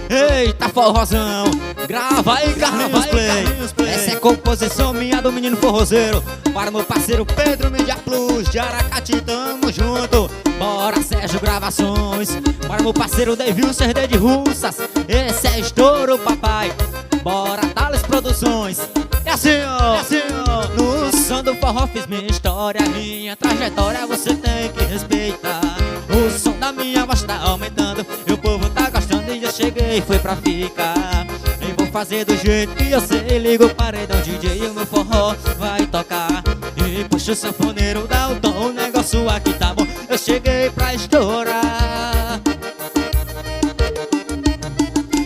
Eita forrozão, grava aí Carlinhos Play. Essa é composição minha do menino forrozeiro. Para meu parceiro Pedro Mídia Plus de Aracati, tamo junto. Bora Sérgio Gravações. Para meu parceiro Devil Serdê de Russas, esse é estouro papai. Bora Thales Produções. É assim ó, no som do forró fiz minha história, minha trajetória você tem que respeitar. O som da minha voz tá aumentando e o povo tá gostando e eu cheguei, foi pra ficar. E vou fazer do jeito que eu sei, ligo o paredão DJ e o meu forró vai tocar. E puxa o sanfoneiro, dá o tom, o negócio aqui tá bom, eu cheguei pra estourar.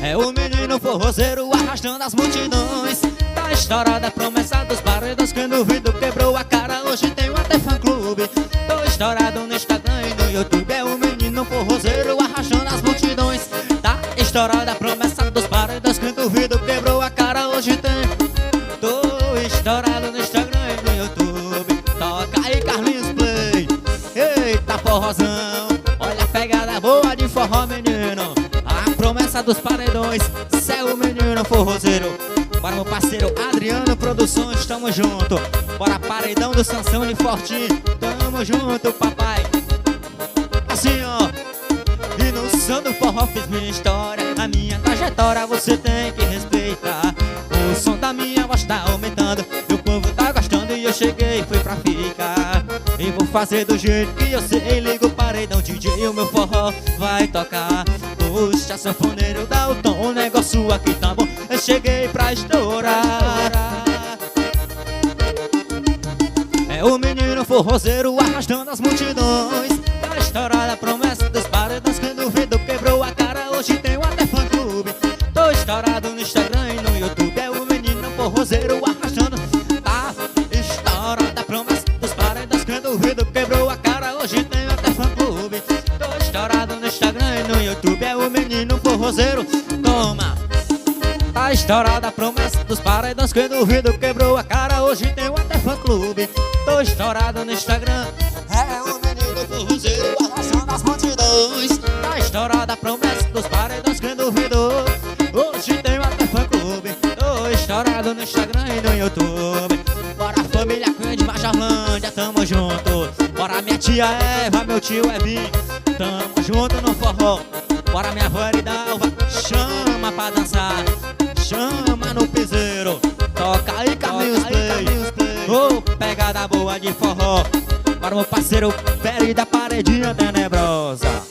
É o menino forrozeiro arrastando as multidões. Tá estourada a promessa dos paredões, quem duvido quebrou a cara, hoje tenho até fã-clube. Tô estourado no Instagram e no YouTube, é o menino forrozeiro arrastando as multidões. Tá estourada a promessa dos paredões, quem duvido quebrou a cara, hoje tem. Tô estourado no Instagram e no YouTube, toca aí Carlinhos Play. Eita forrozão, olha a pegada boa de forró menino. A promessa dos paredões, cê é o menino forrozeiro. Bora meu parceiro Adriano Produções, tamo junto. Bora paredão do Sansão de Fortinho, tamo junto papai. Assim ó, e no som do forró fiz minha história, a minha trajetória você tem que respeitar. O som da minha voz tá aumentando e o povo tá gostando e eu cheguei, foi pra ficar. E vou fazer do jeito que eu sei, ligo o paredão DJ e o meu forró vai tocar. Puxa sanfoneiro, dá o tom, o negócio aqui tá bom, eu cheguei pra estourar. É o menino forrozeiro arrastando as multidões. Tá estourada a promessa dos paredões, quem duvido quebrou a cara, hoje tenho até fã-clube. Tô estourado no Instagram e no YouTube, é o menino forrozeiro arrastando. Tá estourada a promessa dos paredões, quem duvido quebrou a cara, hoje tenho até fã-clube. Tô estourado no Instagram e no YouTube, é o menino forrozeiro, toma. Tá estourada a promessa dos paredões, quem duvido quebrou a cara, hoje tenho até fã-clube. Tô estourado no Instagram, é o menino forrozeiro arrastando as multidões. Tá estourada a promessa dos paredões, quem duvidou, hoje tenho até fã-clube. Tô estourado no Instagram e no YouTube. Bora família Cunha de Majorlândia, tamo junto. Bora minha tia Eva, meu tio Evinho, tamo junto no forró. Bora minha avó Eridalva, chama pra dançar, chama no piseiro, toca aí Carlinhos Play. Oh, pegada boa de forró. Para meu parceiro Peri da Paredinha Tenebrosa.